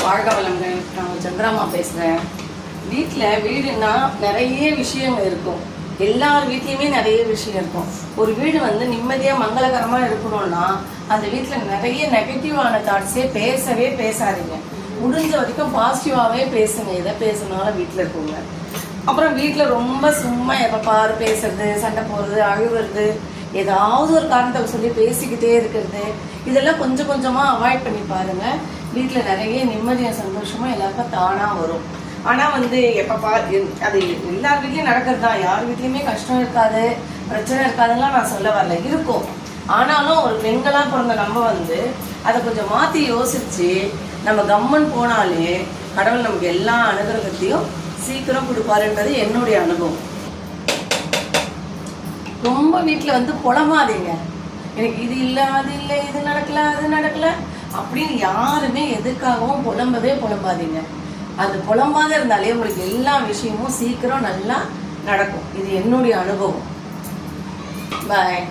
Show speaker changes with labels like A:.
A: வாழ்க வளங்கள். நான் சந்திராமா பேசுகிறேன். வீடுனா நிறைய விஷயங்கள் இருக்கும். எல்லார் வீட்லேயுமே நிறைய விஷயம் இருக்கும். ஒரு வீடு நிம்மதியாக மங்களகரமாக இருக்கணும்னா அந்த வீட்டில் நிறைய நெகட்டிவான தாட்ஸே பேசவே பேசாதீங்க. முடிஞ்ச வரைக்கும் பாசிட்டிவாகவே பேசுங்க. எதை பேசுனாலும் வீட்டில் இருக்குங்க. அப்புறம் வீட்டில் ரொம்ப சும்மா எப்போ பாரு பேசுறது, சண்டை போடுறது, அழுவுறது, ஏதாவது ஒரு காரணத்தை சொல்லி பேசிக்கிட்டே இருக்கிறது, இதெல்லாம் கொஞ்சம் கொஞ்சமாக அவாய்ட் பண்ணி பாருங்கள். வீட்டில் நிறைய நிம்மதியாக சந்தோஷமாக எல்லாருக்கும் தானாக வரும். ஆனால் எப்போ அது எல்லார் வீட்லேயும் நடக்கிறது தான். யார் வீட்லேயுமே கஷ்டம் இருக்காது, பிரச்சனை இருக்காதுலாம் நான் சொல்ல வரல, இருக்கும். ஆனாலும் ஒரு பெண்களாக பிறந்த நம்ம அதை கொஞ்சம் மாற்றி யோசித்து நம்ம கம்மன் போனாலே கடவுள் நமக்கு எல்லா அனுகிரகத்தையும் சீக்கிரம் கொடுப்பாருன்றது என்னுடைய அனுபவம். ரொம்ப வீட்டில் புலமாதீங்க. எனக்கு இது இல்லை, அது இல்லை, இது நடக்கல, அது நடக்கல அப்படின்னு யாருமே எதுக்காகவும் புலம்பாதீங்க. அது புலம்பாத இருந்தாலே உங்களுக்கு எல்லா விஷயமும் சீக்கிரம் நல்லா நடக்கும். இது என்னுடைய அனுபவம். பாய்.